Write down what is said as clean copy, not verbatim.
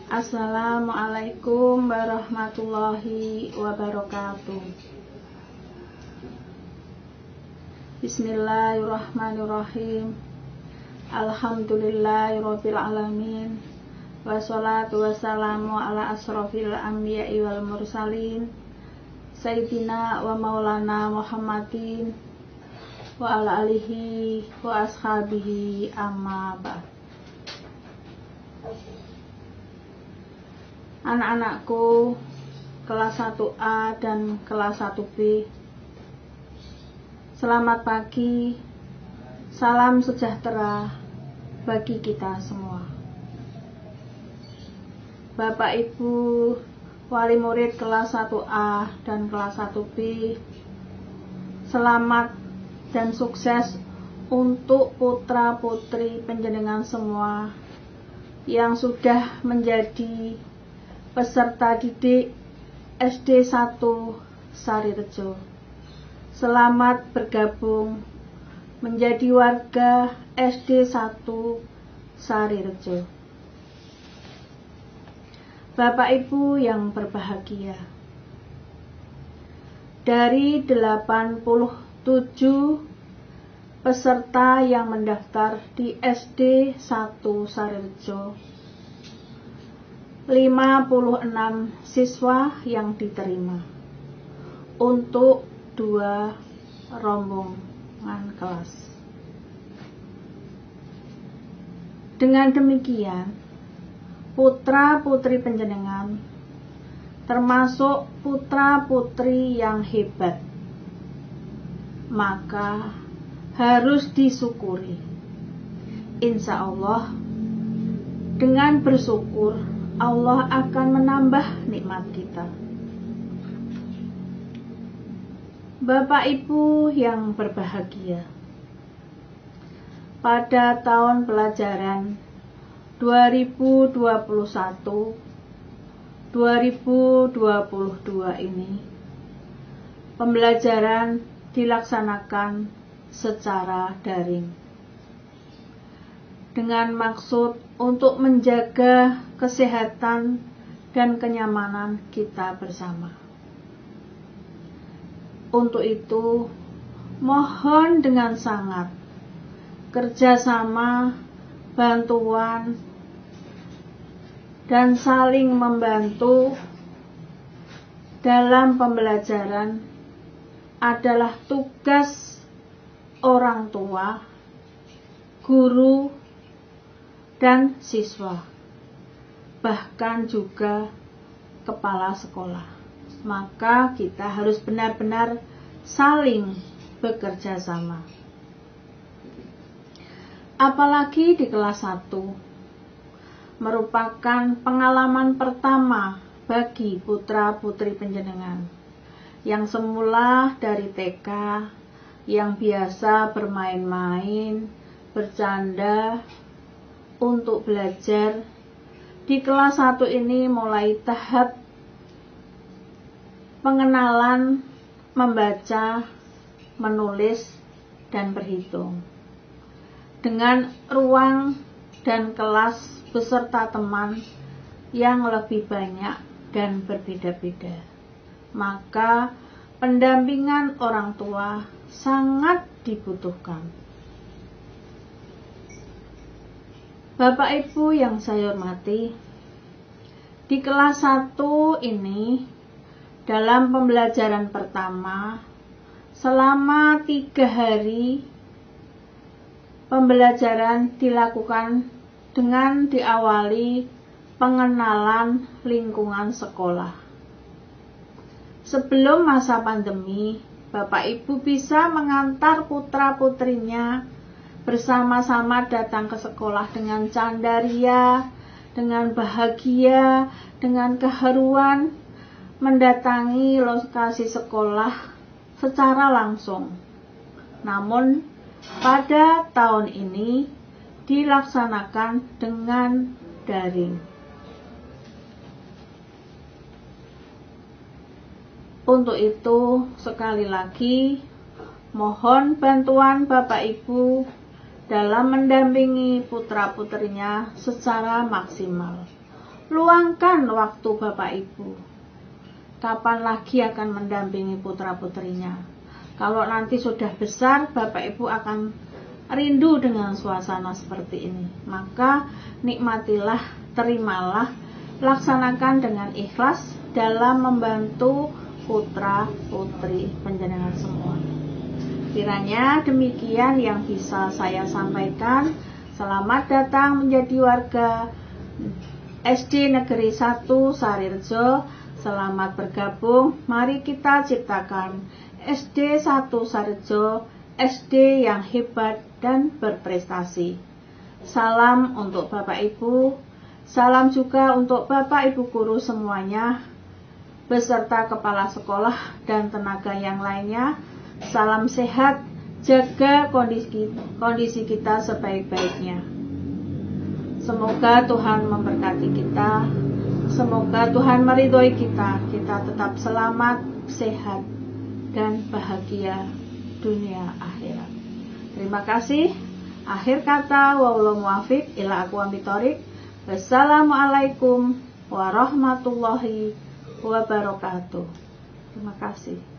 Assalamualaikum warahmatullahi wabarakatuh. Bismillahirrahmanirrahim. Alhamdulillahirabbil alamin. Wassalatu wassalamu ala asrofil anbiya'i wal mursalin Sayyidina wa maulana Muhammadin wa ala alihi wa ashabihi amma ba'd. Anak-anakku kelas 1A dan kelas 1B, selamat pagi, salam sejahtera bagi kita semua. Bapak Ibu wali murid kelas 1A dan kelas 1B, selamat dan sukses untuk putra putri panjenengan semua yang sudah menjadi peserta didik SD 1 Sarirejo. Selamat bergabung menjadi warga SD 1 Sarirejo. Bapak Ibu yang berbahagia, dari 87 peserta yang mendaftar di SD 1 Sarirejo, 56 siswa yang diterima untuk 2 rombongan kelas. Dengan demikian, putra putri panjenengan termasuk putra putri yang hebat, maka harus disyukuri. Insya Allah, dengan bersyukur Allah akan menambah nikmat kita. Bapak Ibu yang berbahagia, pada tahun pelajaran 2021-2022 ini, pembelajaran dilaksanakan secara daring dengan maksud untuk menjaga kesehatan dan kenyamanan kita bersama. Untuk itu, mohon dengan sangat kerjasama, bantuan, dan saling membantu dalam pembelajaran adalah tugas orang tua, guru, dan siswa, bahkan juga kepala sekolah. Maka kita harus benar-benar saling bekerja sama. Apalagi di kelas 1, merupakan pengalaman pertama bagi putra-putri panjenengan yang semula dari TK, yang biasa bermain-main, bercanda, untuk belajar. Di kelas 1 ini mulai tahap pengenalan membaca, menulis, dan berhitung, dengan ruang dan kelas beserta teman yang lebih banyak dan berbeda-beda. Maka pendampingan orang tua sangat dibutuhkan. Bapak Ibu yang saya hormati, di kelas 1 ini, dalam pembelajaran pertama, selama 3 hari, pembelajaran dilakukan dengan diawali pengenalan lingkungan sekolah. Sebelum masa pandemi, Bapak Ibu bisa mengantar putra-putrinya bersama-sama datang ke sekolah dengan candaria, dengan bahagia, dengan keharuan, mendatangi lokasi sekolah secara langsung. Namun, pada tahun ini dilaksanakan dengan daring. Untuk itu, sekali lagi, mohon bantuan Bapak Ibu dalam mendampingi putra-putrinya secara maksimal Luangkan waktu Bapak Ibu. Kapan lagi akan mendampingi putra-putrinya? Kalau nanti sudah besar, Bapak Ibu akan rindu dengan suasana seperti ini. Maka nikmatilah, terimalah, laksanakan dengan ikhlas dalam membantu putra-putri panjenengan semua. Kiranya demikian yang bisa saya sampaikan. Selamat datang menjadi warga SD Negeri 1 Sarirejo. Selamat bergabung. Mari kita ciptakan SD 1 Sarirejo, SD yang hebat dan berprestasi. Salam untuk Bapak Ibu. Salam juga untuk Bapak Ibu guru semuanya, beserta kepala sekolah dan tenaga yang lainnya. Salam sehat, jaga kondisi kita sebaik-baiknya. Semoga Tuhan memberkati kita. Semoga Tuhan meridhoi kita. Kita tetap selamat, sehat, dan bahagia dunia akhirat. Terima kasih. Akhir kata, wallahu muwaffiq ila aqwamit thoriq. Wassalamualaikum warahmatullahi wabarakatuh. Terima kasih.